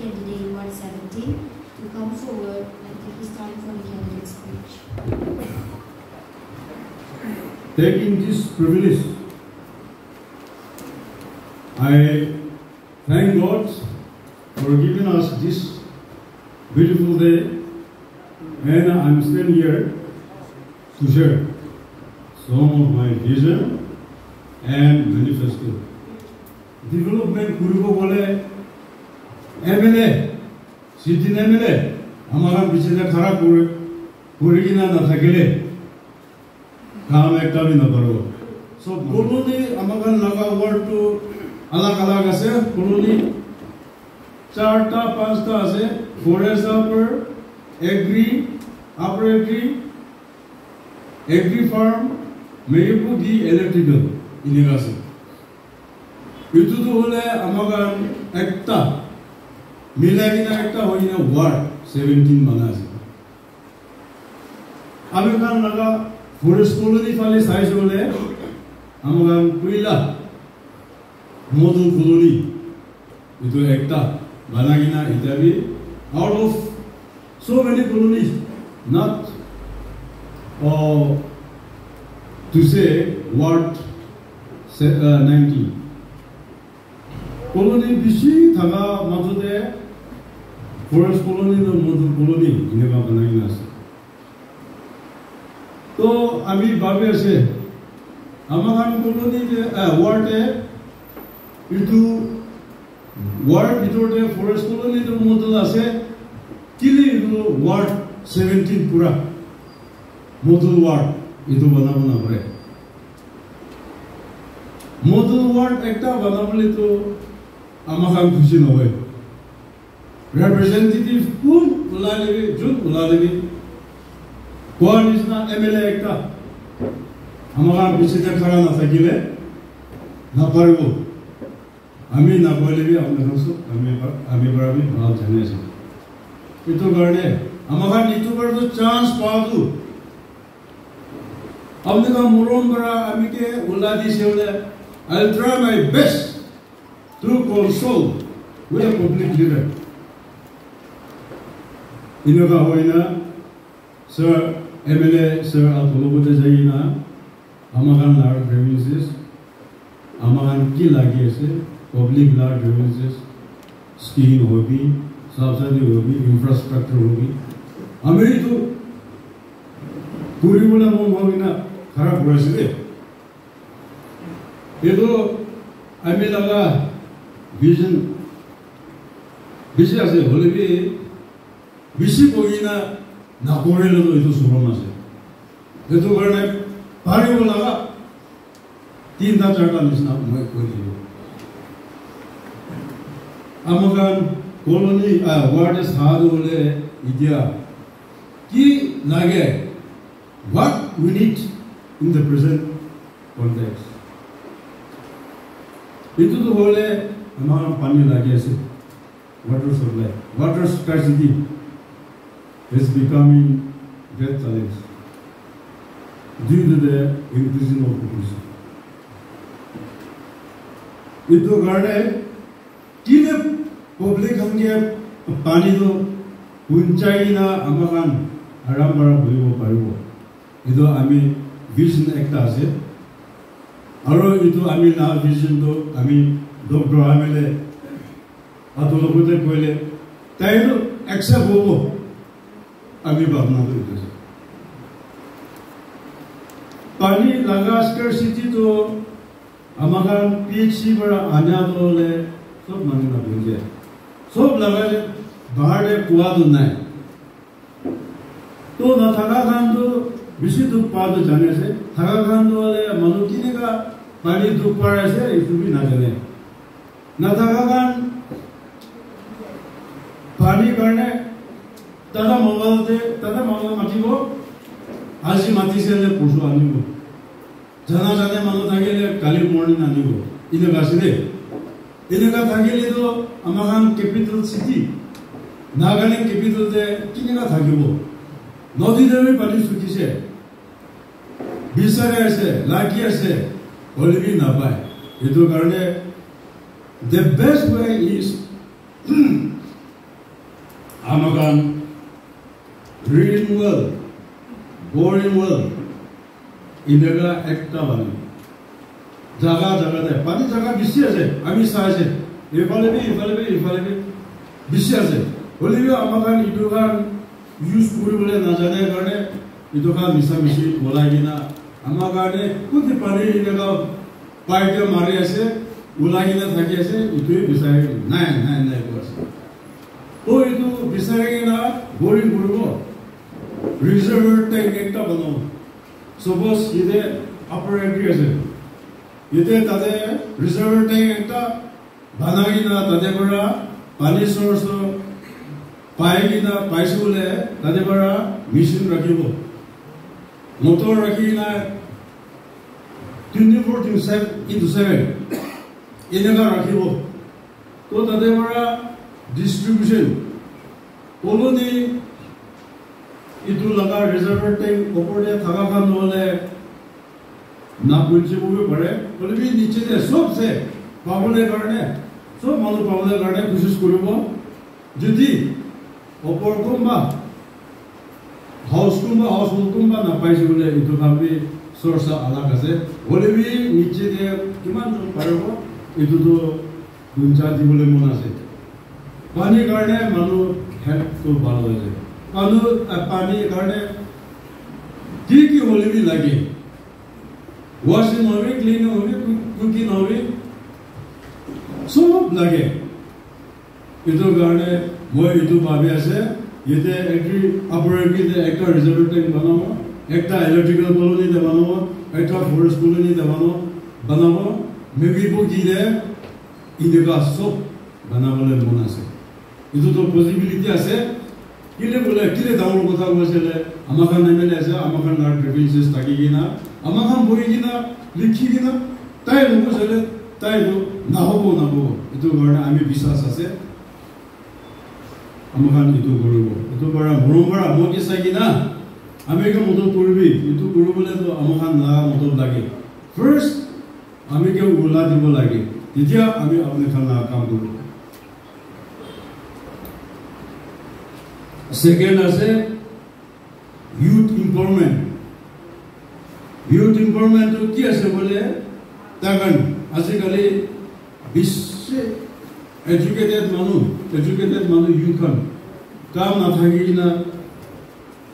candidate in Ward 17 to come forward and take his time for the candidate speech. Taking this privilege, I thank God for giving us this beautiful day, and I'm standing here to share some of my vision and manifesto. Development Kurubo Bole MLA, City MLA, Amara Bichina Kara Kurigina Natakele, Kame Kabina Baro. So, Koloni Amagan Naga word to Alakalaga, Koloni Charta Pasta, Forest Upper, Agri, Upper Agri Farm, Maybu di Electrical, Inigasi. Itu tu boleh Amagan Ekta, Milagina Ekta hoina Ward 17 Manasi. Amagan Naga Forest Colony Fale size boleh Amagan Puila Model Colony itu Ekta Banagina Italy out of so many colonies, not to say Ward 19. Colony Bishi Taga Matode Forest Colony no Model Colony in the Banaginas. So, Ami Babe say, Amagan Colony Ward into Ward into Forest Colony no Model Ase, Kili Ward 17 Pura Model Ward into Banabana Bre. Model Ward Ekta Banabali to Amagan Kushinowe. Representative Kun Ulalevi, Jun Ulalevi. Kwan is not MLA Ekta. Amagan Kushita Karana Sagile. Naparibu. Ami Napolevi, Ami Barabi, Mal Janesi. Itu garde. Amagan itu garde chance padu. Amne ka muron bara amike uladi seule. I'll try my best to console with a public leader. Inoga hoina, Sir MLA, Sir Atolobote Jaina, Amagan large grievances, Amagan ki lagi ase, public large grievances, scheme hobi, subsidy hobi, infrastructure hobi. Ameri to puri bola mom hobina kharap hoise. Itu ami laga vision bisi ase hole bi bisi boina na korelo to itu surom ase. Itu karena pari bola tinta charta nisna moi kori. Amagan colony ward is hard hole idea ki lage what we need in the present context. Itu tu boleh हमारा पानी लगे से water supply, water scarcity is becoming great challenge due to the increasing of population. Itu karena kita public हमके पानी तो ऊंचाई ना amakan aram bara beribu paribu. Itu kami vision ekta se. Aro itu ami na vision to ami Dr. Amele Atolobote koile tayo accept hobo ami bhavna to itu pani laga scarcity to amagan PHC bara anya to le sob mani na bhuje sob laga je bahar de kuwa to nai to na thaga khan to bisi duk pa to jane se thaga khan to le manu kine ka pani duk par ase itu bhi na jane na thaga khan pani karne tada mongol matibo aji mati se le pusu anibo jana jane manu thagele kali morning anibo ine gaside ine ka thagele to amagan capital city Nagaland capital te kine ka thagibo nodi dewe pani suti se bisare ase lagi ase olbi na pai itu karne the best way is আমাকান reading well boring well ইনেগা একটা বানি জায়গা জায়গাতে পানি জায়গা বেশি আছে আমি চাইছে এফালে বেশি আছে হলেও আমাকান ইটোকান ইউজ কৰিবলৈ নাজানে কাৰণে ইটোকান মিছামিছি বলাই কিনা আমাৰ কাৰণে কোটি পানী এনেকুৱা পাইকে মাৰি আছে ওলাই কিনা থাকি আছে ইটোৱে বিচাৰি নাই কৈ আছে তো এইটো বিচাৰি কিনা বৰিং কৰিব ৰিজাৰ্ভাৰ টেংক একটা বনাব সপোজ ইতে আপাৰ এগ্ৰি আছে ইতে তাতে ৰিজাৰ্ভাৰ টেংক একটা বনাই কিনা তাতে পৰা পানী চ'ৰ্চ পাই কিনা পাইছো বোলে তাতে পৰা মেচিন ৰাখিব মটৰ ৰাখি কিনা 24/7 এনেকুৱা ৰাখিব তো তাতে পৰা ডিষ্ট্ৰিবিউশ্যন কলনি ইটো লগা ৰিজাৰ্ভাৰ টেংক ওপৰতে থকা কাম নহ'লে না বুজিব পাৰে কলনি নিচে চবছে পাবলৈ কাৰণে চব মানুহ পাবলৈ কাৰণে কোচিছ কৰিব যদি ওপৰ কোনবা হাউচ কোনবা নাপাইছে বোলে এইটো ভাবি চৰ্চা আলাগ আছে হলেবি নিচে কিমান পাৰিব এইটোতো গুঞ্জা দিবলৈ মন আছে পানীৰ কাৰণে মানুহ হেল্থটো ভাল হৈ যায় পানীৰ কাৰণে কি হলেবি লাগে ৱাশ্বিং হবে ক্লিন হবে কুকিং হবে সব লাগে এইটোৰ কাৰণে মই এইটো ভাবি আছে ইয়াতে আপাৰ এগ্ৰিতে একটা ৰিজাৰ্ভাৰ টেংক বনাব একটা ইলেক্ট্ৰিকেল কলনিতে বনাব একটা ফৰেষ্ট কলনিতে বনাব মেবিব কিনে এনেকুৱা চব বনাবলৈ মন আছে এইটোতো পজিবিলিটি আছে কিলে ডাঙৰ কথা কৈছিলে আমাখান এমএলএ আছে আমাখান প্ৰিভিলেজেছ থাকি কিনা আমাখান বহি কিনা লিখি কিনা তাই নকৈছিলে তাই নহ'ব এইটো কাৰণে আমি বিশ্বাস আছে আমাখান এইটো কৰিব এইটো পৰা মৰম কৰা মই চাই কিনা আমি কি মদত কৰিবি এইটো কৰিবলৈতো আমাখান মদত লাগে ফাৰ্ষ্ট আমি কি উলা দিব লাগে তেতিয়া আমি আপুনি খান কাম কৰিব সেকেন্ড আছে ইউথ এম্পাৱাৰমেণ্ট কি আছে বোলে তাকান আজিকালি বিশ্ব এডুকেটেড মানুহ ইউথখন কাম নাথাকি কিনা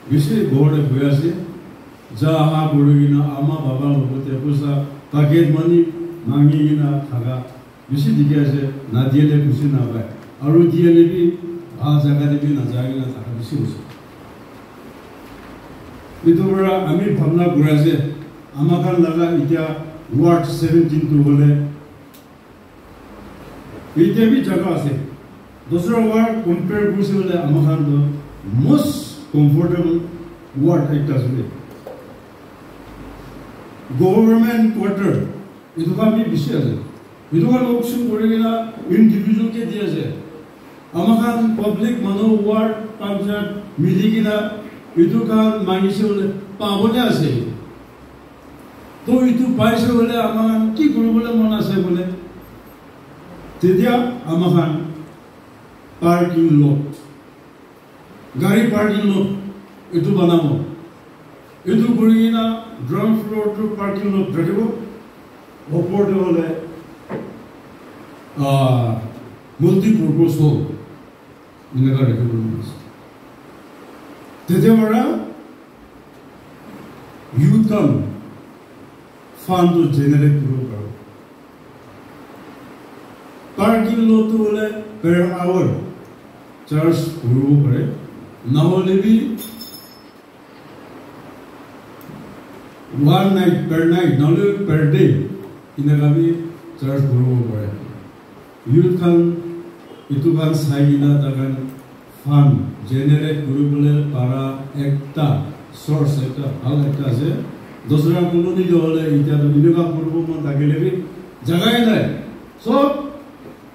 বেছি ঘৰতে হৈ আছে যা আহা কৰি কিনা আমাৰ বাবাৰ লগতে পইচা পাকেট মানি মাঙি কিনা থাকা বেছি দেখি আছে নাদিয়ালে খুচি নাপায় আৰু দিয়ালে বি ভাল জাগাতে বি নাযায় কিনা থাকা বেছি হৈছে এইটোৰ পৰা আমি ভাবনা কৰি আছে আমাক লগা এতিয়া ৱাৰ্ড 17টো হ'লে এতিয়া বি জাগা আছে দোসৰা ৱাৰ্ড কম্পেয়াৰ কৰিছে হ'লে আমাক মোষ্ট কমফৰ্টেবল ৱাৰ্ড একটা আছে গভৰ্ণমেণ্ট কোৱাৰ্টাৰ এইটো আমি বেছি আছে এইটো অপশ্যন কৰি কিনা ইণ্ডিভিজুৱেলকে দি আছে আমাক পাব্লিক মানুহ ৱাৰ্ড পঞ্চায়ত মিলি কিনা এইটো কাম মাগিছে হ'লে পাবলৈ আছে তো এইটো পাইছে হ'লে আমাক কি কৰিবলৈ মন আছে বোলে তেতিয়া আমাক পাৰ্কিং লট গাড়ী পাৰ্কিং লট এইটো বনাব এইটো কৰি কিনা গ্ৰাউণ্ড ফ্ল'ৰটো পাৰ্কিং লট ৰাখিব ওপৰতে হ'লে মাল্টিপাৰ্পাছ হ'ল এনেকুৱা ৰাখিব তেতিয়া পৰা ইউথখন ফাণ্ডটো জেনেৰেট কৰিব পাৰোঁ পাৰ্কিং লটটো হ'লে per hour চাৰ্জ কৰিব পাৰে নহ'লে বি one night per night নহ'লে per day এনেকুৱা বি চাৰ্জ কৰিব পাৰে ইউথখন এইটো কাম চাই কিনা তাৰ ফাণ্ড জেনেৰেট কৰিবলৈ পৰা একটা চ'ৰ্চ একটা ভাল একটা আছে দোসৰা কলনি হ'লে এতিয়াতো এনেকুৱা কৰিব মন থাকিলে বি জাগাই নাই চব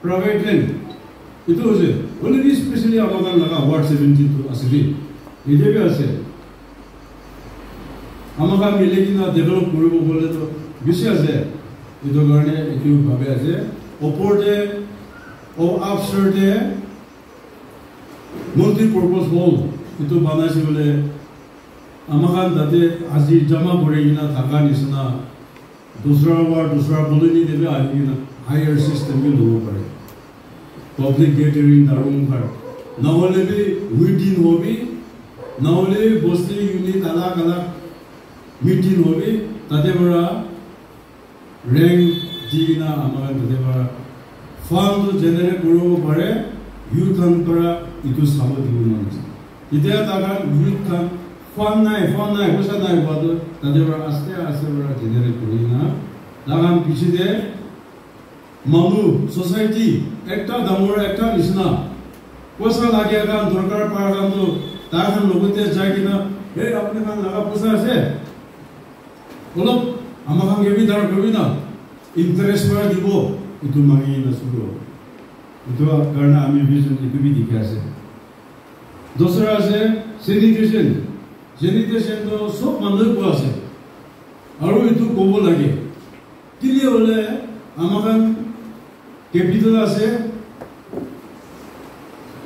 প্ৰাইভেট লেণ্ড এইটো হৈছে অলৰেডি স্পেচিয়েলি আমাৰ লগা ৱাৰ্ড 17টো আছে দেই এতিয়া আছে আমাক মিলি কিনা ডেভেলপ কৰিব গ'লেতো বেছি আছে এইটো কাৰণে এইটো ভাবে আছে ওপৰতে আপচাৰতে multi-purpose hall itu banaisi bole amakan tate azir jama borigina thaka nisna dusra bolini debe ahina higher system bi lobo pare public gathering darum khar nahole bi within hobi nahole bosti unit alak meeting hobi tate bora rank digina amakan tate bora fund generate koribo pare youth kan para itu sabo dibu manase itia takan youth kan fund nai hosa nai bado tade bora aste bora generate korina lagan pichide manu society ekta damor ekta nisna posa lage kan dorkar par kan to takan logote jagina he apne kan laga posa ase bolo amakan gebi dar korina interest para dibo itu mangi na suro itu karena ami vision itu bi dikase dosra ase sanitation to sob manoi ko ase aru itu kobo lage kili hole amakan capital ase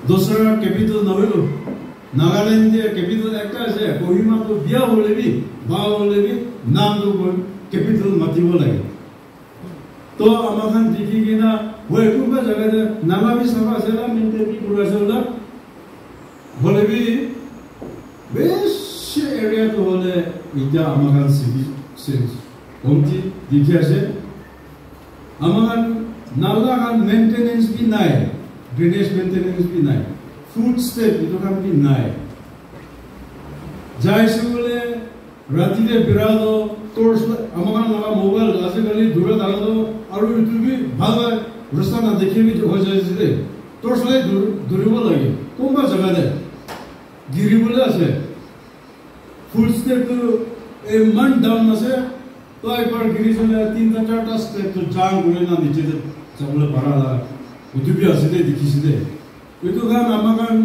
dosra capital naholo Nagaland capital ekta ase Kohima to biya hole bi naam to capital matibo lage to amakan dikhi gina hoye kuba jaga de nama bi saba sela minte bi pura sola hole bi besh area to hole ida amakan city sense omti dikhi ase amakan nala kan maintenance bi nai drainage maintenance bi nai food step ito kan bi nai jai se hole rati de birado torch amakan laga mobile ase kali dura dalado aru itu bi bhala rasta na dekhe bi ho jai se torch le duribo lage komba jaga de giribole ase full step to a man down ase to ekbar girisole 3-4 step to jang gure na niche de chabule parala itu bi ase de dikhise itu kan amakan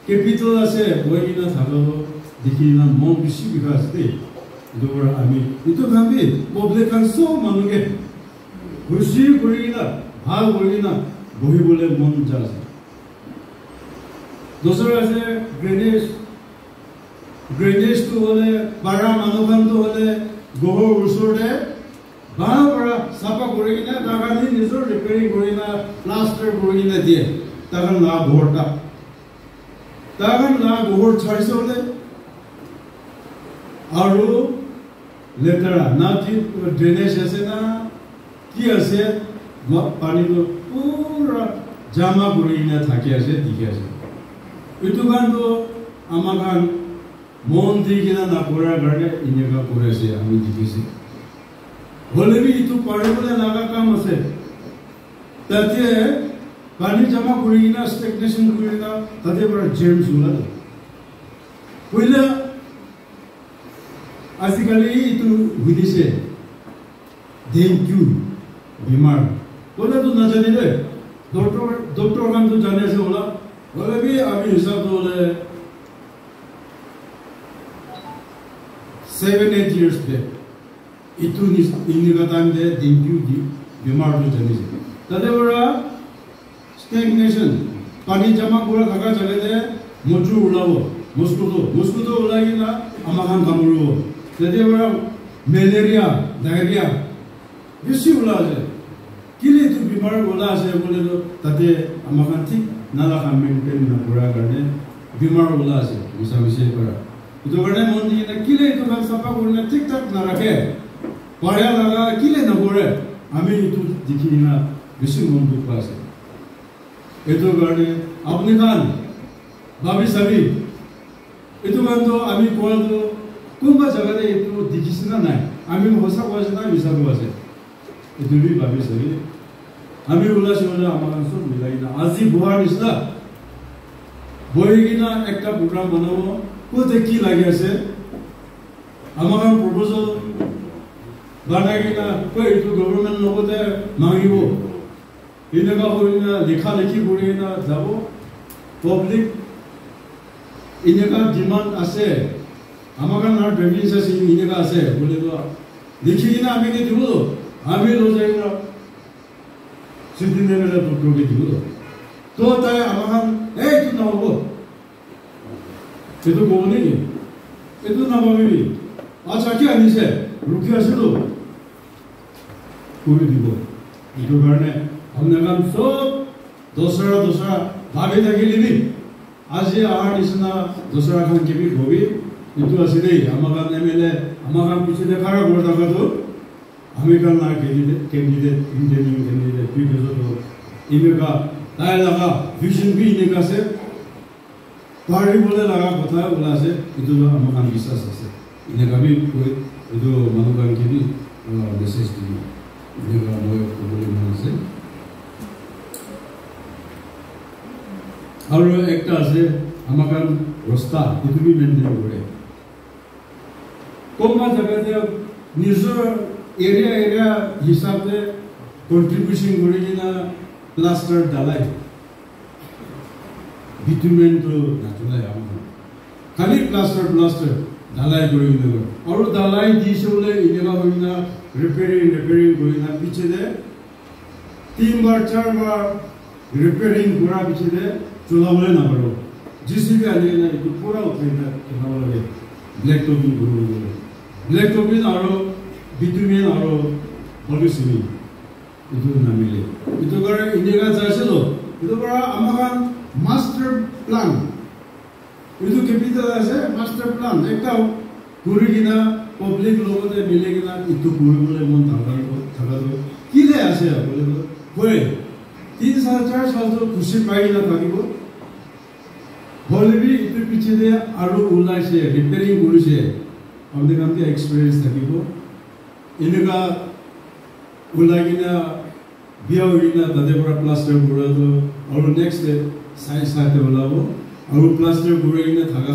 capital ase boigina thalo dikhina mon bishi bikas de Dora ami itu kami public kan so manuge khushi kurina bhag kurina bohi bole mon jase dosra ase drainage to hole bara manukan to hole gohor usorde bara sapa kurina tagani nizor repairing kurina plaster kurina die tagan la gohor chhaise hole aru letara na ti drainage ase na ki ase pani to pura jama kurina thaki ase dikhi ase itu kan to amakan mon digina na pura garde inega pura ase ami dikhise hole bi itu paribole laga kam ase tate pani jama kurina stagnation kurina tate pura germs hula hoila आजकल itu विदेशे dengue बीमार बोला तो ना जाने ले doctor kan तो जाने से बोला बोले भी अभी हिसाब तो बोले 7-8 years back itu ini kata ande dengue बीमार तो जाने से तदे बड़ा stagnation पानी जमा पूरा थका चले दे मोचू उड़ावो mosquito ulagi na amakan kamuru jadi orang malaria diarrhea bisi ulaje kile tu bimar ulaje bole to tate amakan thik nala kan maintain na pura karne bimar ulaje misal para itu karne mondi na kile tu kan sapa korne thik tak na rakhe pare laga kile na bore ami itu dikhina bisi mondu pase itu karne apne kan babi sabi itu kan to ami koado kumba jaga de itu dikhisna nai ami hosa ko ase na bisa ko ase itu bi babi sabi ami ula shona amakan sob milai na azi buhar isla boigina ekta program banabo ko de ki lagi ase amakan proposal banagina ko itu government logote mangibo inega hoina lekha lekhi korina jabo public इनका demand आसे amakan na driving sesi ini ka ase bole to dekhi na ami ke dibo ami lo jaina sidine le to ke dibo to ta amakan ei tu na ho itu kau ni, itu nama ini. Aja kya ni se, rukia se tu, kau itu. Itu kerana, हमने काम सब दूसरा भाभी तक के लिए भी आज ये आर्ट इसना दूसरा खान के भी होगी itu asli amakan MLA amakan piche de khara gorda ka to american na candidate Indian candidate puis les autres imeka taila ka vision bhi ne ka se party bole laga kotha bola se itu amakan bisas ase ine ka bhi koi itu manukan ke bhi message di ine ka moy ko bole mane se aur ekta ase amakan rosta itu bhi maintain kore कोमा जगह ते निजो area हिसाब से contribution करेगी ना plaster डालाई bitumen तो नाचुलाई हम खाली प्लास्टर डालाई करेगी ना और डालाई दिसे बोले इनेगा होगी ना रिपेयरिंग करेगी ना पीछे दे 3 बार 4 बार रिपेयरिंग पूरा पीछे दे चला बोले ना करो जिससे भी आने ना itu पूरा उठेगा चला बोले ब्लैक टॉपिंग करो Black Topping aro bitumen aro polisimi itu namile itu kara India jaiselo itu kara amakan master plan itu capital ase master plan ekta kurigina public logote milegina itu kuribole mon thagado kile ase bole hoye 3 साल 4 साल to khushi paila thakibo holebi itu piche de aro ulaise repairing korise हमने काम के experience थकी को इनका उलागिना बिया होगिना तदे बड़ा प्लास्टर बुरा तो और नेक्स्ट डे साइज साथे बोला वो और प्लास्टर बुरा इने थका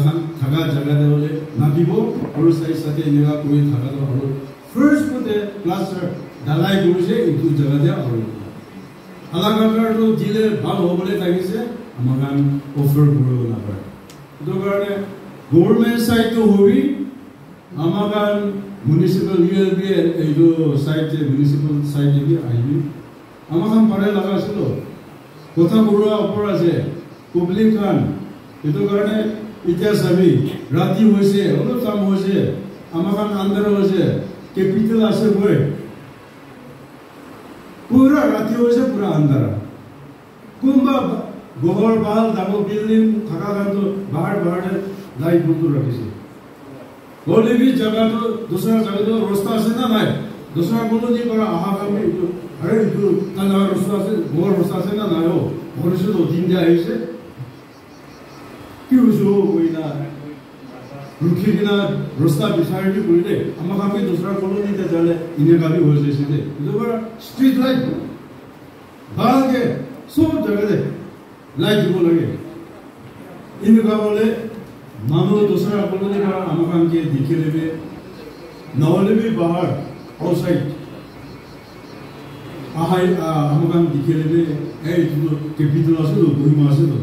जगह दे बोले नाकिबो और साइज साथे इनका कोई थका तो और फर्स्ट को दे प्लास्टर डालाई गुरु से इतु जगह दे और अलग अलग तो जिले भाग हो बोले ताकि से हमारा ऑफर बुरा ना पड़े तो करने गवर्नमेंट साइड तो होगी amakan municipal ULB itu site municipal site ini ahi amakan pare laga silo kotha bura upor ase public kan itu karone itya sabi rati hoise olo tam hoise amakan andar hoise capital ase boy pura rati hoise pura andar kumba gohor bahal dabo building thaka kan to bahar light buntu rakise बोले भी जगह तो दूसरा जगह तो रास्ता से ना नहीं दूसरा बोलो नहीं पर आहा का में तो अरे तो ना रास्ता से वो रास्ता से ना हो और से तो दिन जाए से क्यों जो कोई ना रुके ना रास्ता बिछाए भी बोले हम का में दूसरा बोलो नहीं तो चले इन्हें का भी हो जैसे थे तो बड़ा स्ट्रीट लाइट बाहर के सब जगह दे लाइट बोलेंगे इन्हें का बोले मानो दूसरा बोलने का amakan के दिखे लेबे नौले भी बाहर आउटसाइड आहाई amakan दिखे लेबे ए तो कैपिटल आसे तो कोई मासे तो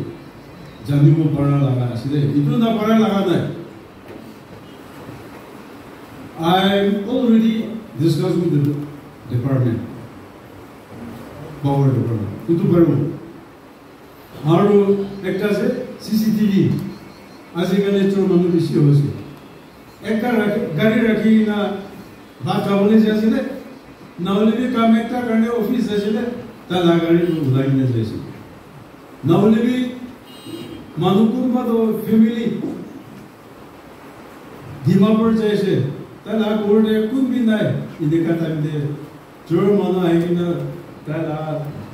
जानी को पढ़ा लगा ऐसे इतना ना पढ़ा लगा ना I already discussed with the department power department itu baru haru ekta se CCTV आजकल चोर मनु बेसी होছে একটা গাড়ি রাখি না বাতা বলে যাচ্ছে না হলে भी काम একটা करने ऑफिस যাচ্ছে তা লাগাড়ি লাইনে যাচ্ছে না হলে भी মানুকুম বা তো ফ্যামিলি ডিমাপুর যাচ্ছে তা লা কোর্টে কোন भी নাই ইদেকা টাইম দে চোর মনো আইনা তা লা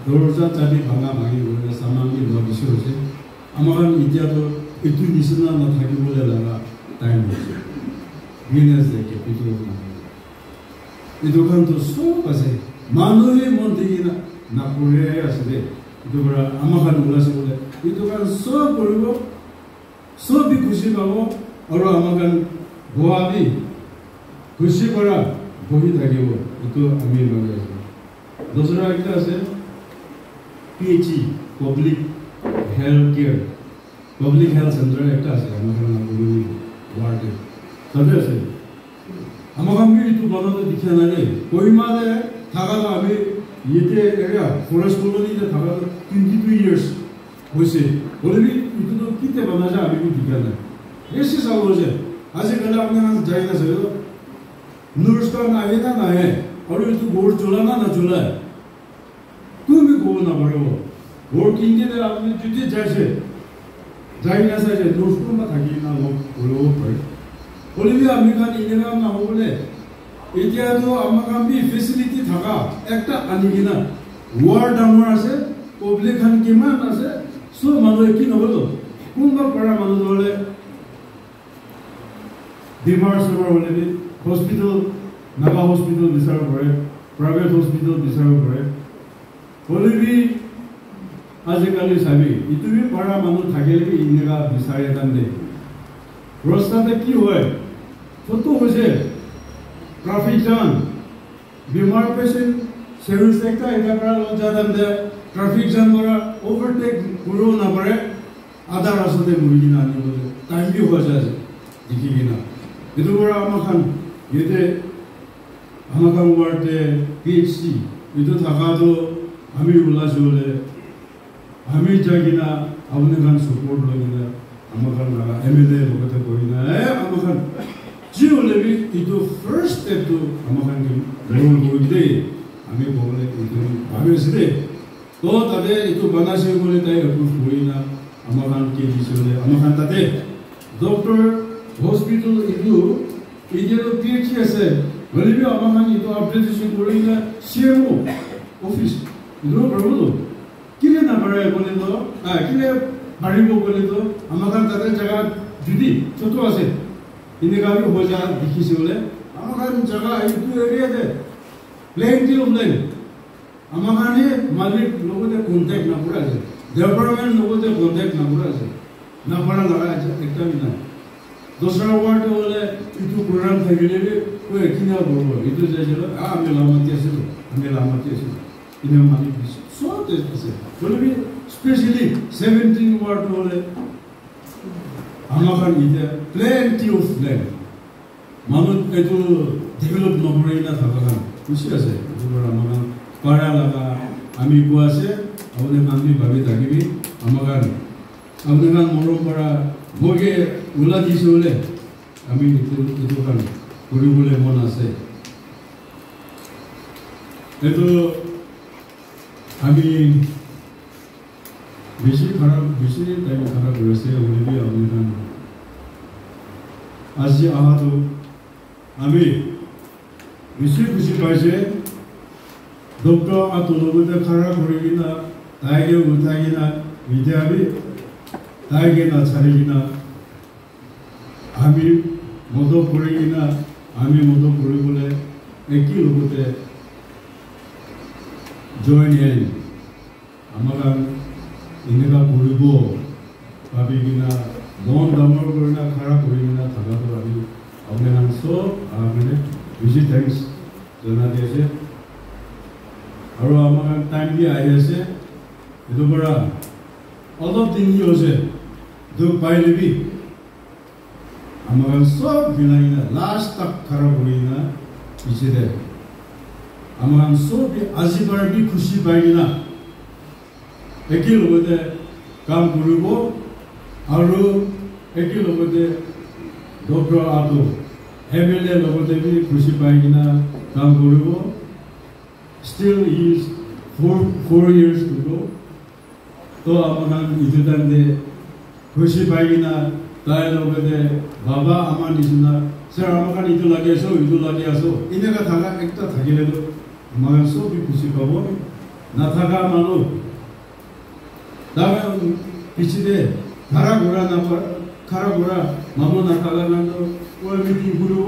দরজা চাবি ভাঙা ভাঙি করে সামান কি বেশি হচ্ছে আমার ইতিয়া তো itu di sana na thaki bole laga time hoche business de capital na itu kan to so ase manoi monte na pore ase de itu bra amakan ula se bole itu kan so poribo so bi khushi pabo aru amakan goa bi khushi kora bohi thakibo itu ami lage ase dosra ekta ase PHE public health care Public Health Center ekta ase amakan aguni ward tade ase amakan bi itu banado dikha na le Kohima de thaga la abi yete area forest colony de thaga 22 years hoise bole bi itu to kite bana ja abi bi dikha na বেশি সাল হয়েছে আজকাল আপনারা যাই না sir নুরস্কার না আগে না হে আর একটু গোড় চলা না চলা তুমি গো না পারব গোড় কিনতে আপনি যদি যাইছে যাই না স্যার নুরস্কার না থাকি না লোক বলবো পারে বলিবি আমি খান ইনেগাম না বলে এতিয়া তো আমার কাছে ফেসিলিটি থাকা একটা আনি কিনা ওয়ার্ড ডাঙর আছে পাবলিক খান কিমান আছে সব মানুষ কি নহলো কোনবা পড়া মানুষ হলে বিমার সেবার হলে হসপিটাল নাগা হসপিটাল বিচার করে প্রাইভেট হসপিটাল বিচার করে বলিবি আজিকালি চাবি ইটুবি পড়া মানুষ থাকিলে ইনেগা বিচাৰে কান্দে রাস্তাতে কি হয় কত হয়েছে ট্রাফিক জ্যাম বিমার পেশেন্ট সেভিংস একটা এটা করা লজ্জা দাম দেয় ট্রাফিক জ্যাম করা ওভারটেক করেও না পারে আধা রাস্তাতে মরি কিনা আনি বলে টাইম কি হয়ে যায় দেখি কিনা itu orang makan, gitu, makan warde PhD itu thakar tu, kami ulas oleh, kami jagina, awalnya kan support lagi na, amakan naga MLA lokata koi na, amakan, jiu lebih itu first step tu, amakan ke level koi deh, kami boleh itu, kami sedih, to tadi itu banasnya boleh tay approve koi na, amakan ke disole, amakan tadi, doktor hospital itu India lo PhD আছে বলিবি আমামান itu application করিনা CMO office itu বলবো কিলে না পারে বলে তো কিলে বাড়িব বলে তো আমাকান তাদের জায়গা যদি ছোট আছে ইনে গাবি হজা দেখিছে বলে আমাকান জায়গা একটু এরিয়াতে প্লেন্টি অফ ল্যান্ড আমাকানে মালিক লগতে কন্টাক্ট না করে আছে ডেভেলপমেন্ট লগতে কন্টাক্ট না করে আছে না পারা লাগা আছে একটা না दूसरा वार्ड वाले इतु प्रोग्राम था कि ले कोई किन्या बोलो इतु जैसे लो हमें लामती ऐसे इन्हें मालिक सो ऐसे बोले भी स्पेशली 17 वार्ड वाले हमारा इधर plenty of land मानो इतु डेवलप नौकरी ना था कहाँ कुछ ऐसे इतु बड़ा हमारा पारा लगा हमें को ऐसे अपने काम भी भाभी ताकि भी हमारा अपने काम मोरों पड़ा मोगे उला दिसे बोले আমি itu kan করি বলে মন আছে এতো আমি বেশি টাইম খারাপ হয়েছে বলিবি আমি কান আজি আহাতো আমি বেশি খুশি পাইছে ডক্টর আতলবতে খারাপ হয়ে কিনা তাইকে উঠাই কিনা বিদ্যাবি তাইকে না ছাড়ি কিনা আমি মদ করে কিনা আমি মদ করে বলে একই লগতে জয়েন হেন আমার এনেকা কৰিব ভাবি কিনা মন ডাঙৰ কৰি না খাৰাপ কৰি কিনা থাকাটো আমি আপোনাৰ সব মানে বেছি থ্যাংকস জনাই দিছে আৰু আমাৰ টাইম দি আহি আছে এইটো পৰা অলপ দিন হৈছে দুখ পাইলেবি আমাকে সব বিনাইনা লাস্ট তক খারাপ হইনা পিছরে আমাকে সব আজি বার বি খুশি পাইনা একই লগতে কাম কৰিব আৰু একই লগতে ডক্টৰ আটো MLA লগতে বি খুশি পাইনা কাম কৰিব still is 4 years to go তো আমাকে ইটো দে খুশি পাইনা তাই লগতে বাবা আমার নিচিনা স্যার আমাকে ইটো লাগে আসো এনেকা থাকা একটা থাকিলে তো আমার সব খুশি পাব না থাকা মানুষ তার পিছিয়ে খারাপ ঘোরা না খারাপ ঘোরা মানুষ না থাকা না তো ওই মিটিং করব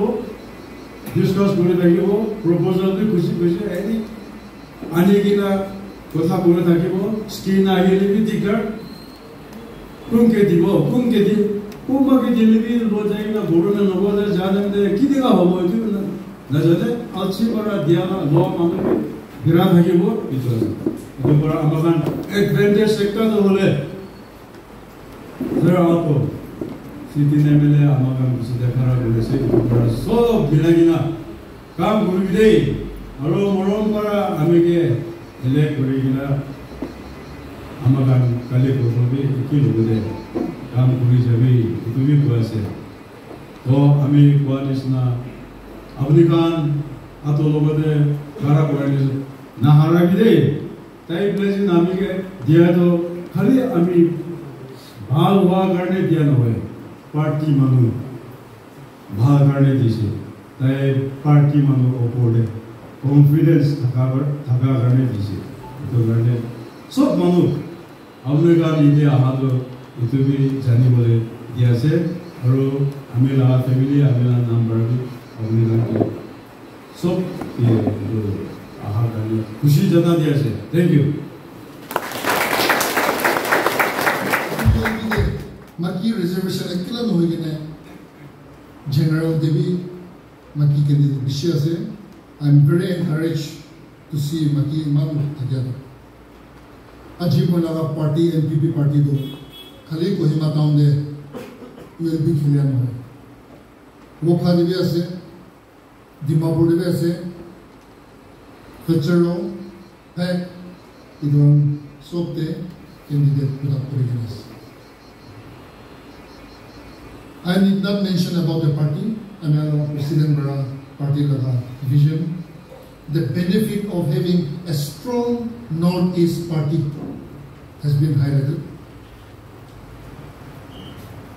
ডিসকাস করে থাকিব প্রপোজাল খুশি খুশি এনে আনি কিনা কথা বলে থাকিব স্ক্রিন আহিলে বি দিগদার কোনকে দিব কোনবাকে দিলেবি রোজাই না গরমে নগদে জানেন দে কি দেখা হবো এটি না যাতে আলছি করা দিয়া না ল মানুষ বিরা থাকিব এটা পর আমাকান অ্যাডভান্টেজ একটা তো হলে যারা আতো সিটি নেমেলে আমাকান কিছু দেখারা বলেছে এটা সব বিনাগিনা কাম করবি দেই আর মরম করা আমিকে এলে করে কিনা আমাকান কালে করবে কি লোক দে কাম কৰি যাবি তুমি কৈ আছে তো আমি কোৱা নিচিনা আপুনি কান আতো লগতে খাৰা কৰি নাহাৰাবি দেই তাই প্লেছ নামিকে দিয়াটো খালি আমি ভাল হোৱাৰ কাৰণে দিয়া নহয় পাৰ্টি মানুহ ভাল কাৰণে দিছে তাই পাৰ্টি মানুহ ওপৰতে কনফিডেন্স থকাৰ কাৰণে দিছে এইটো কাৰণে চব মানুহ আপোনাৰ কাৰণে এতিয়া অহাটো এইটো বি জানিবলৈ দি আছে আৰু আমি লগা ফেমিলি আমি নাম্বাৰ বি আপুনি কাৰণে চব অহাৰ কাৰণে খুচি জনা দি আছে thank you Maki reservation ekila no hoigene General Devi Maki candidate bishi ase I'm very encouraged to see Maki man together aji monaga party NPP party do khali Kohima town de will be clear no Wokha devi ase Dimapur devi ase Fechero Pek idon sobte candidate put up for I need not mention about the party. I mean, President Bara party vision. The benefit of having a strong Northeast party has been highlighted.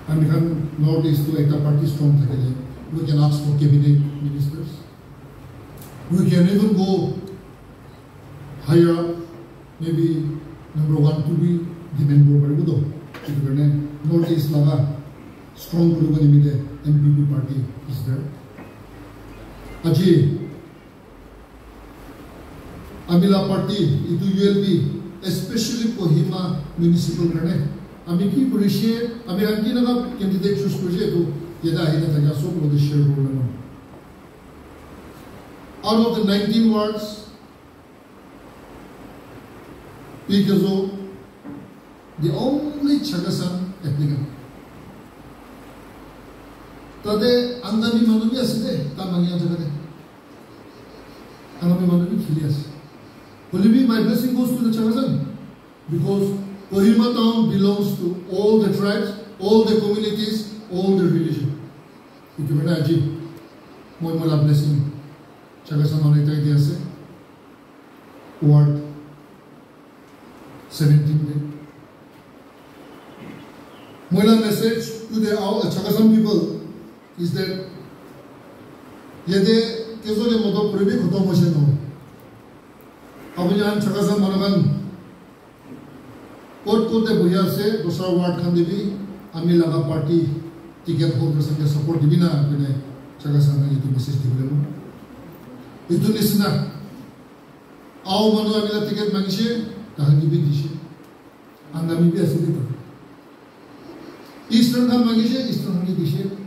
And become Northeast to a party strong. We can ask for cabinet ministers. We can even go higher up, maybe number 1 to be the member of the Northeast Laga. Strong Gurugani MPP party is there. Aji Amila party itu ULB especially Kohima municipal karne. Ami ki purishe ami anki naga candidate choose kurje to yeda hina thaga so ko the share role. Out of the 19 wards, Pikazo the only Chagasan applicant. Tade angami manubi aside tamangiya jagade angami manubi khilias Polibi my blessing goes to the Chagasan because Kohima town belongs to all the tribes, all the communities, all the religion. Itu benda aji moi mola blessing Chagasan onita dia se ward 17 mola message to the Chagasan people is that yede kezole modo puribi khotom hoise no abujan Chagasan managan kot kote boya se dosra ward khan debi ami laga party ticket holder sange support dibi na apne Chagasan na itu message dibile mo itu nisna aw manu ami la ticket mangise tahan dibi dishe angami bi asili to eastern khan mangise eastern khan dishe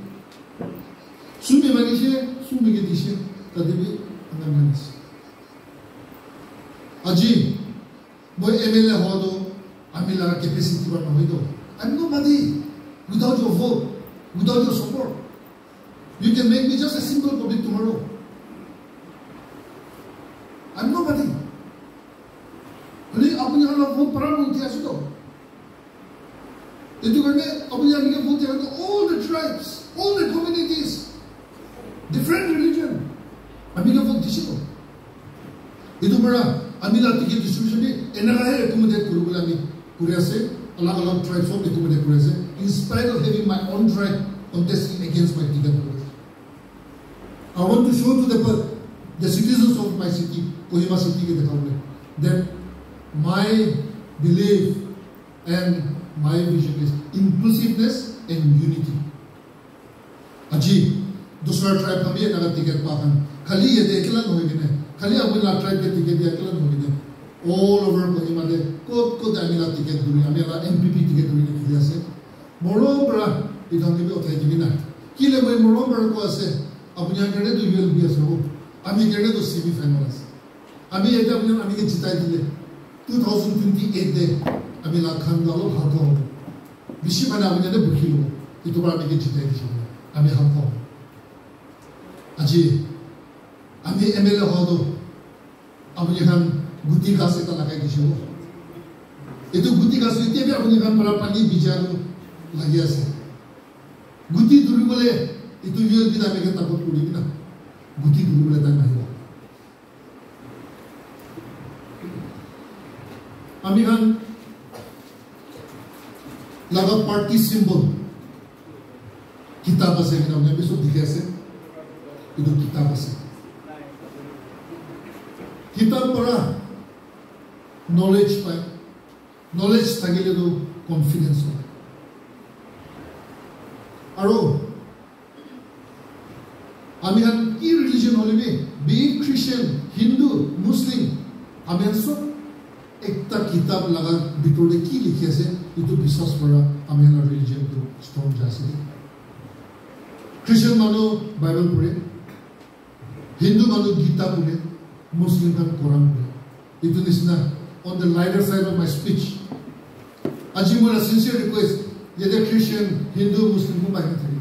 Sumi manishe, sumi ke dishe, tadebi anamanis. Aji, boy MLA hodo, amila capacity ba nahoido. I'm nobody without your vote, without your support. You can make me just a simple public tomorrow. I'm nobody. Only apni hala vote para uti asudo. Itu karena apni hala vote ya all the tribes, all the communities. Different religion. Amiga vote disito. Itu bara amila ticket distribution ni enagahe accommodate kurugula mi kuriase alag tribes of accommodate kuriase in spite of having my own tribe contesting against my ticket holders. I want to show to the citizens of my city, Kohima city ke dekhaule that my belief and my vision is inclusiveness and unity. Aji दूसरा tribe हम ये नगर ticket पाखन खाली ये देखला नहीं होगी ने खाली अपनी ला ट्राइब के टिकट देखला नहीं होगी ने all over Kohima de कोट आमिला टिकट दूरी आमिला MPP टिकट दूरी ने किया से मोरो बड़ा इधर के भी उठाई की ना किले में मोरो बड़ा को ऐसे अपनी यहाँ करने तो ULB ऐसे हो अमी करने तो CB फाइनल्स अमी ये जब अमी के जिताई दिले 2028 दे अमी ला खान डालो हाथों बिशी बना अमी ने बुकी लो itu bara अमी के जिताई दिले अमी हाथों Aji, ami MLA hodo, abu yang guti kasih tak lakai kisah. Itu guti kasih itu biar abu yang para pani bicara, lagi ase guti duri bole itu year kita meke takut kuri na guti duri bole ta nahi ami kan laga party symbol kitab ase kita ne bisu dikhe ase itu kitab ase kitab pora knowledge pai knowledge thagile to confidence hoy aro ami han ki religion holibe be Christian Hindu Muslim ami han sob ekta kitab laga bitore ki likhi ase itu biswas pora ami han religion to strong jase Christian manu Bible pore Hindu manu Gita pore Muslim kan Quran pore itu nisna on the lighter side of my speech aji mora sincere request yede Christian Hindu Muslim ko bai thari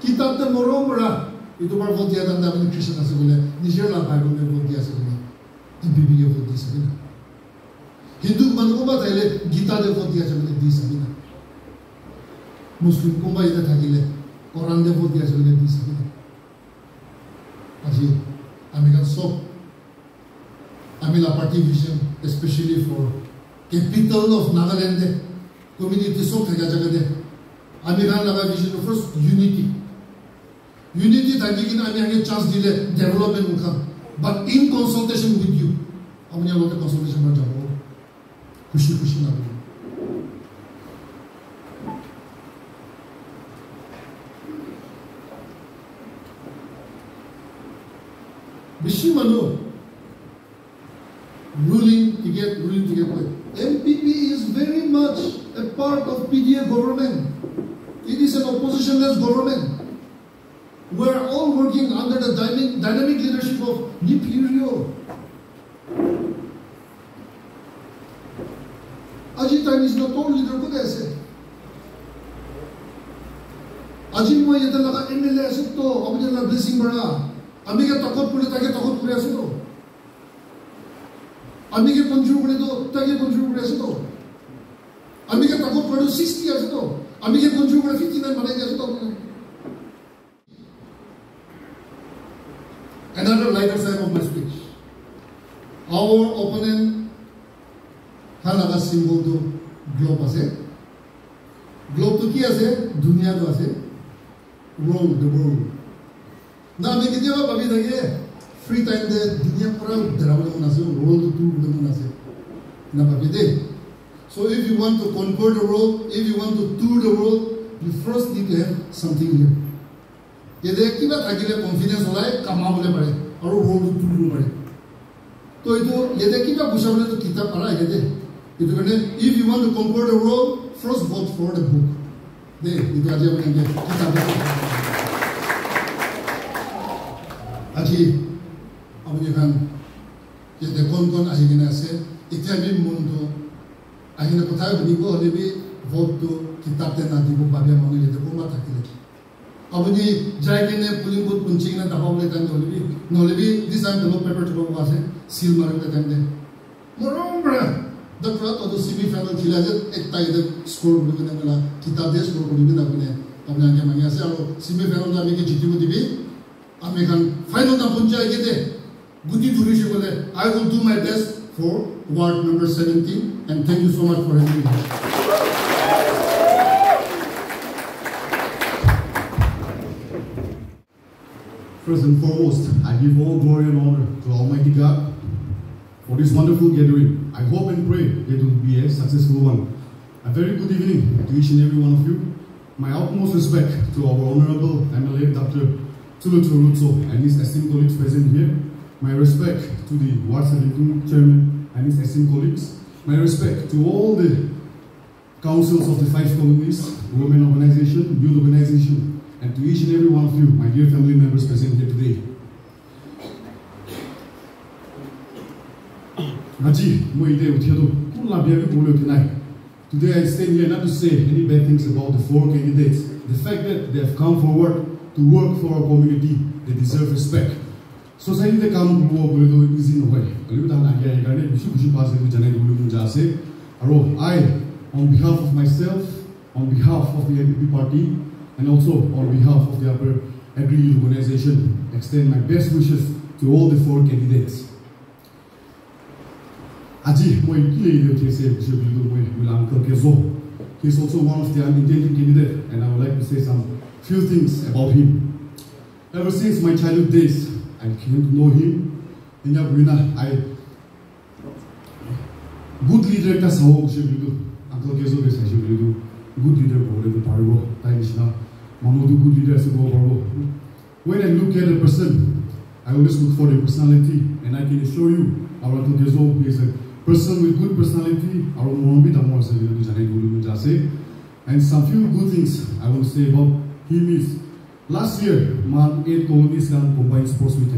kitab ta morom pora itu par bol dia danda ami Christian ase bole nijer la Bible me bol dia ase bole MPB ye bol dia ase na Hindu manu ko ba thaile Gita de bol dia ase bole di ase na Muslim ko ba ida thakile Quran de bol dia ase bole di ase na aji ami kan sob Amila party vision, especially for capital of Nagaland, community so Kajagade. Amila Naga vision of first unity. Unity that you can have a chance delay development will come. But in consultation with you, Amina lot of consultation with Jabo. Kushi Naga. Bishimano. Ruling to get. MPP is very much a part of PDA government. It is an oppositionless government. We are all working under the dynamic leadership of Nipirio. Ajit time is not all leader ko kaise. Ajit mo yeta laga MLA ase to apne la blessing bada. Ami ke takot pule take takot pule ase to. Ami ke control kore to tage control kore ase to ami ke takot padu 60 ase to ami ke control kore 59 banai ase to another lighter side of my speech our opponent halaga symbol to globe ase globe to ki ase dunia to ase world the world na ami ke jeba babi thake free time de dunia pura darawle munase world to munase na babide so if you want to conquer the world if you want to tour the world you first need to have something here yede kiba thagile confidence holai kamabole pare aru world to tour pare to ito yede kiba bushabole to kitab para yede ito kane if you want to conquer the world first vote for the book de ito aje bane kitab aji Abhi kan ye dekon kon ahigina ase ityabi mundo ahina kotha banibo holebi vote to kitab te na dibo babya manu ye deko ma thakile abhi jaigene pulling booth punching na dabawle tan holebi nolebi this time the paper to go ase seal marule tan de moreover the crowd of the semi final khilaje ekta ide score bune mala kitab de score bune na bune apna ke mangya ase aro semi final da ke jitibo dibi ame kan final da puncha gete Guti Durishi bole I will do my best for ward number 17 and thank you so much for having me. First and foremost, I give all glory and honor to Almighty God for this wonderful gathering. I hope and pray it will be a successful one. A very good evening to each and every one of you. My utmost respect to our Honorable MLA Dr. Tulutu Lutso and his esteemed colleagues present here. My respect to the Ward 17 Chairman and his esteemed colleagues. My respect to all the councils of the 5 colonies, women organization, youth organization, and to each and every one of you, my dear family members present here today. Today I stand here not to say any bad things about the 4 candidates. The fact that they have come forward to work for our community, they deserve respect. Society they come to work with easy no way. I on behalf of myself, on behalf of the NPP party, and also on behalf of the Upper Agri Youth Organization, extend my best wishes to all the 4 candidates. Aji, moi kile say Uncle Kezo. He is also one of the unintended candidates, and I would like to say some few things about him. Ever since my childhood days, I came to know him. I good leader ka sawo Uncle Kezo is good leader go parbo. Good leader as go parbo. When I look at a person, I always look for the personality, and I can assure you, our Uncle Kezo is a person with good personality. And some few good things I want to say about him is last year, 8 colonies combined sports meet,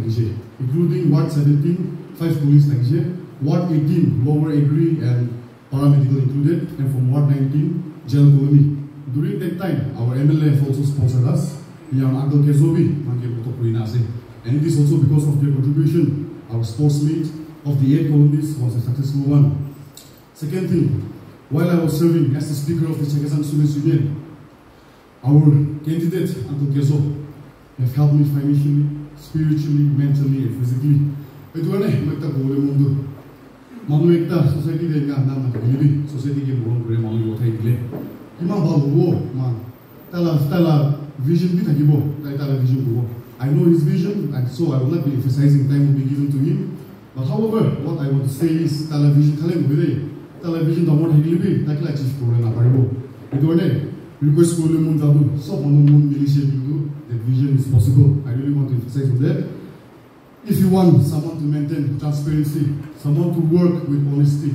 including Ward 17, 5 colonies, Ward 18, lower agri and paramedical included, and from Ward 19, jail colony. During that time, our MLA also sponsored us. Uncle Kezobi, and it is also because of their contribution. Our sports meet of the 8 colonies was a successful one. Second thing, while I was serving as the Speaker of the Chagasan Students Union, our candidate, Uncle Kezo, have helped me financially, spiritually, mentally, and physically. Ito na magta gole mundo. Manu ekta society de nga nam nakili, society ke buong kore manu yothai gile. Ima baluwo man. Tala vision bi thakibo, tala vision buo. I know his vision, and so I will not be emphasizing. Time will be given to him. But however, what I want to say is television television don't want to live that like chief for an apparel. Request for the moon so on the moon that vision is possible. I really want to emphasize on that. If you want someone to maintain transparency, someone to work with honesty,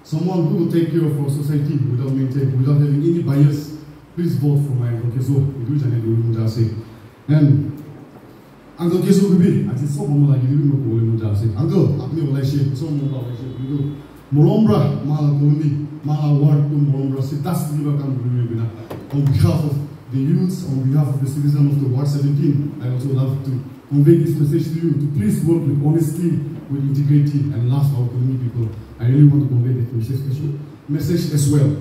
someone who will take care of our society without having any bias, please vote for my Uncle Kezo. And Uncle Kezo will be, I think so like Uncle, I'm going to say, so Morombra, Mala Koni, Mala Ward, Morombra, that's the on behalf of the youths, on behalf of the citizens of the Ward 17, I also love to convey this message to you to please work with honesty, with integrity, and love our community people. I really want to convey that message as well.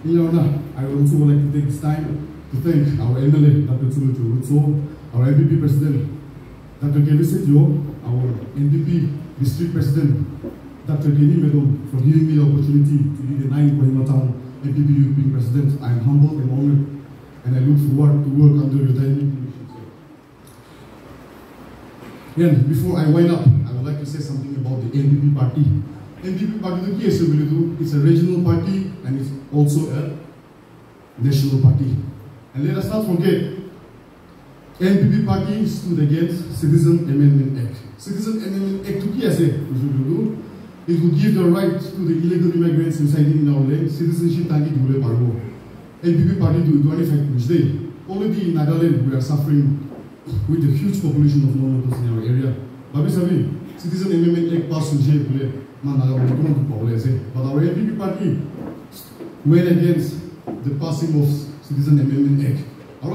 In your honor, I would also like to take this time to thank our MLA, Dr. Tsunucho Rutso, our MPP President, Dr. Kevin Setio, our NPP District President, Dr. Kenny Medom, for giving me the opportunity to be the 9th Kohima Town NPP Youth Being President. I am humbled and honored, and I look forward to work under your direction. And before I wind up, I would like to say something about the NPP party. NPP party is a regional party and it's also a national party. And let us not forget, NPP party stood against Citizen Amendment Act. Citizen Amendment Act it would give the right to the illegal immigrants residing in our land citizenship. NPP party to 25 which day. Already in Nagaland we are suffering with a huge population of non-locals in our area. Babi Sabi, Citizen Amendment Act passed in jail, but our NPP party went against the passing of Citizen Amendment Act. We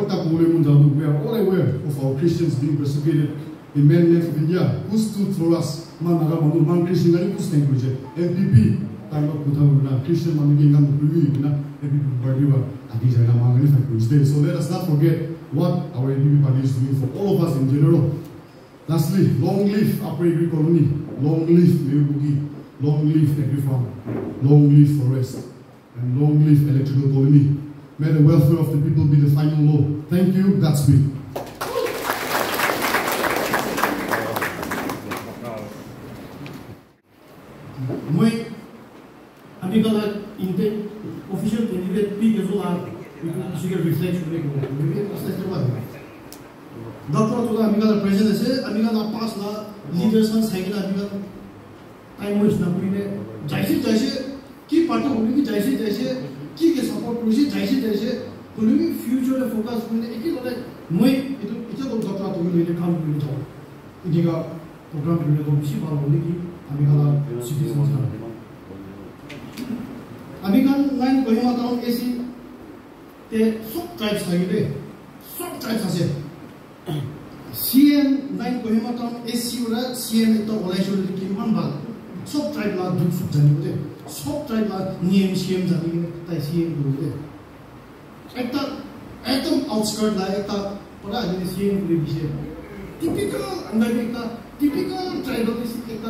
are all aware of our Christians being persecuted in many lands of India. Who stood for us? Christian NPP, time of Christian NPP. So let us not forget what our NPP party is doing for all of us in general. Lastly, long live Upper Agri Colony, long live Merubugi, long live Agri Farm, long live Forest, and long live Electrical Colony. May the welfare of the people be the final law. Thank you, Godspeed. Official candidate P. Gazola, we can reflection. Doctor to the Amiga president says, Amiga pass la leaders and cycle Amiga. I wish Napine, Jaisi, keep part of Jaisi, keep the support, Jaisi, to future focus on the equivalent. It's a doctor to really come to the top. Idiga program to the Shiba Oliki, Amiga citizens. Amiga 9 Kohima Town AC, the sub tribes are sub tribes are CM 9 Kohima Town AC, CM to Olaishul Kim Hambal, sub tribe la Duke Subjani. सब tribe ला नियम CM जानी ताई CM गुरुले एकता एकदम outskirt ला एकता परा आदि CM गुरु विषय typical अंदर एकता टिपिकल ट्राइबल एकता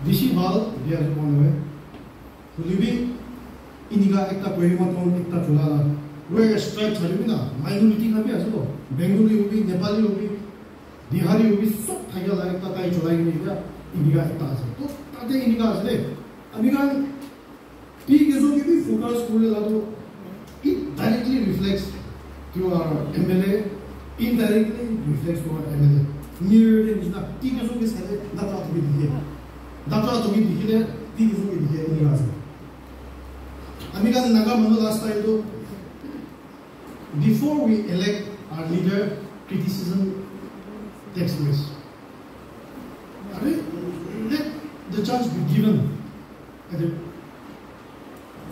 दिशी भाल बिया कोन है लिबी इनिगा एकता कोहिमा टोन एकता चुला वे स्ट्राइक छरिबि ना माइनोरिटी का भी आछो बेंगोली होबी नेपाली होबी बिहारी होबी सब थाइगा ला एकता ताई चुलाई निगा इनिगा एकता आछो तो ताते इनिगा आछले अमिगान पी गेजो के भी फोकस कोले ला तो it directly reflects to our MLA, indirectly reflects to our MLA. Near the Nishna, Tika Zogi said, that's what we did here. That's what we did here, Tika Zogi here in Gaza. Amigan Naga Manu last time though, before we elect our leader, criticism takes place. Let the chance be given at the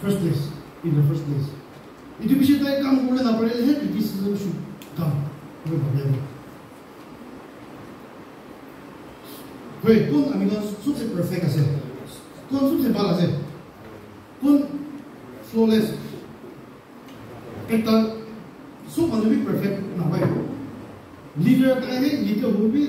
first place, in the first place. Itu bisa tahu kamu boleh nak pergi lihat criticism should come. Boleh boleh. Weh, kau amiga sudah perfect aja. Kau sudah balas aja. Kau flawless. Kita semua lebih perfect nak baik. Leader kaya leader hobi,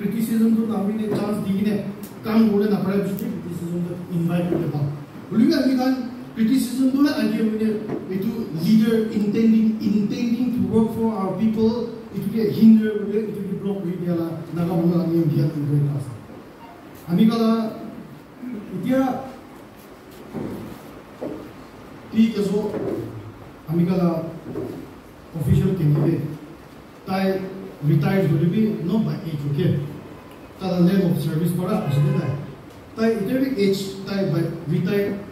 criticism tu kami ni chance di ni. Kamu boleh nak pergi criticism tu invite kita. Boleh tak amiga? Criticism do not idea itu leader intending to work for our people, itu dia hinder, itu dia block dia lah. Naga mula ni dia tu dia kas. Ami kala dia pi keso ami kala official candidate tai retired will be not by age okay. Tala level of service para asli tai itu age tai by retired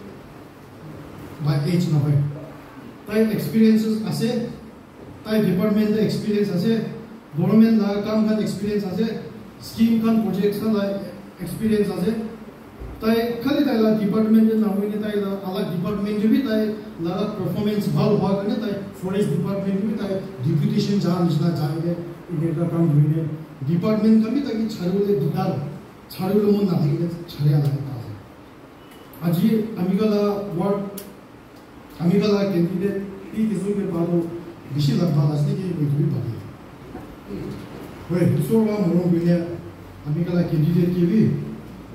by age na hoy tai experiences ase tai department the experience ase government la kam kan experience ase scheme kan projects la experience ase tai khali tai la department na hoy ne tai la alag department bhi tai la performance bhal hoga ne tai forest department bhi tai deputation jan nisna chahiye ine ka kam hoine department ka bhi tai chharule didar chharule mon na thile chhariya la ta aji amigala word Amiga la candidate pi kisu ke paro bishi la balas ni ke koi pari. Wei, so wa moro bine amiga la candidate ke bi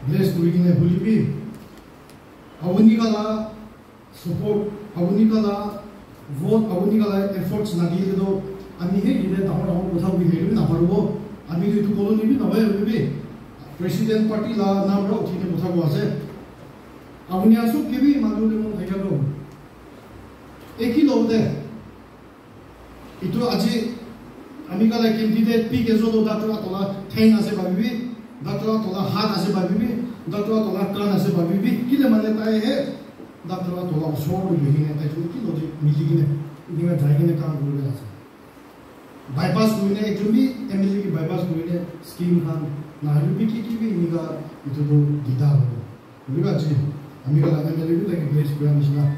bless kuri ne holi bi awuni ka la support awuni ka la vote awuni ka la efforts na di do ami he ide tamar tamar kotha bi he na parbo ami tu colony bi na hoye bi president party la nam ro thine kotha ko ase awuni asu ke bi manu le mon thaiga do एक ही लोग दे इतो आज Amika like candidate P के जो लोग doctor तोला thank आसे बाबी doctor तोला हाथ आसे बाबी डॉक्टर तोला कान आसे बाबी किले माने ताए है डॉक्टर तोला शोर भी है ताई जो कि लोग मिली ने इनका ड्राइविंग ने काम कर रहा है बाईपास हुई ने जो भी एमएलए की बाईपास हुई ने स्कीम खान नाहरु भी की भी इनका इतो तो दीदा हो इनका जी अमिका लाइक एमएलए भी लाइक प्लेस को मिशना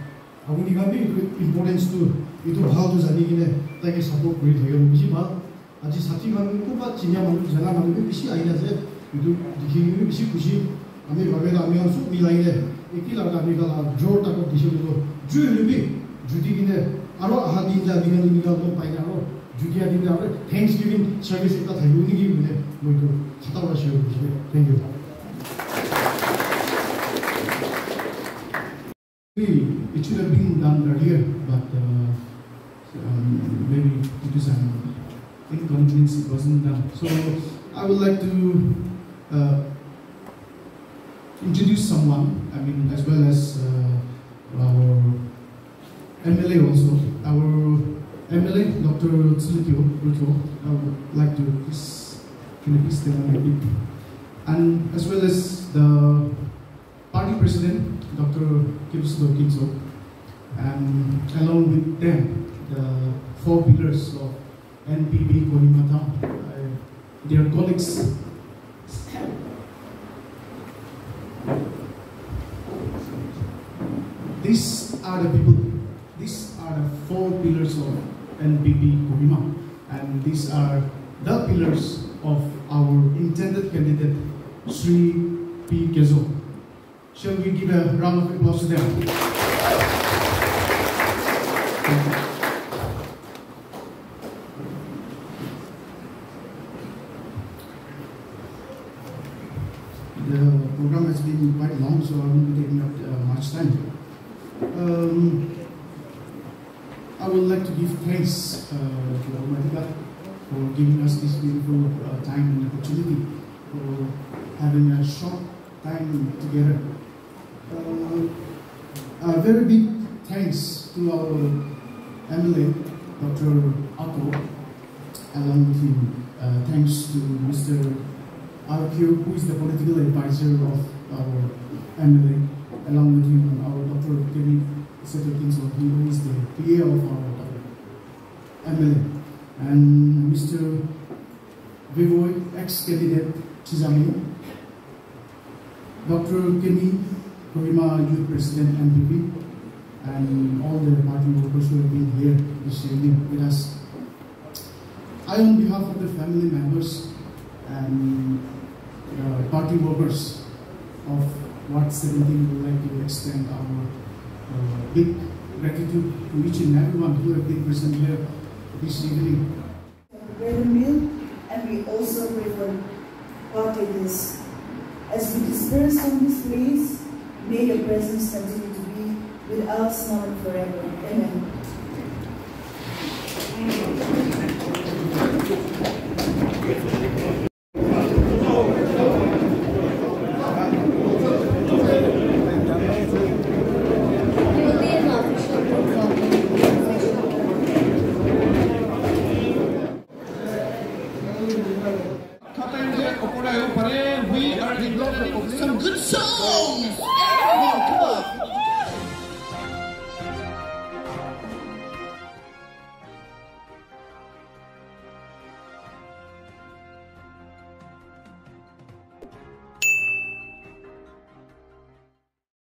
Auni kami itu importance tu itu hal tu jadi gini, tapi support kuri thaya mesti mal. Aji sati kami itu pak cinya malu jana malu itu mesti aina je itu dikhi mesti kusi. Kami bagaimana kami harus milai deh. Iki lah kami kalau jor tak kau disi itu, jual lebih judi gini. Aro ahad dinja dengan ini kalau pakai aro judi ada dinja aro Thanksgiving service kita thaya ini gini. Mungkin kata orang share mesti. Thank you. It should have been done earlier, but maybe due to some inconvenience it wasn't done. So I would like to introduce someone, I mean as well as our MLA also. Our MLA, Dr. Tsulitio Ruto, I would like to please stay on the bit. And as well as the party president, Dr. Kipso Kinso, and along with them, the 4 pillars of NPP Kohima Town, their colleagues. These are the people, these are the 4 pillars of NPP Kohima, and these are the pillars of our intended candidate, Sri P. Kezo. Shall we give a round of applause to them? The program has been quite long, so I won't be taking up much time. I would like to give thanks to Almighty God for giving us this beautiful time and opportunity for having a short time together. A very big thanks to our MLA, Dr. Otto, along with him. Thanks to Mr. RQ, who is the political advisor of our MLA, along with him, our Dr. Kevin Seto-Kinsel, who is the PA of our MLA, and Mr. Vivoy, ex-candidate Chizami, Dr. Kenny Kohima, Youth President MPP, and all the party workers who have been here this evening with us. I, on behalf of the family members and party workers of Ward 17, would like to extend our big gratitude to each and everyone who have been present here this evening. Bread and meal, and we also pray for partakers. As we disperse from this place, may your presence continue to be with us now and forever. Amen. We are in love with some good songs.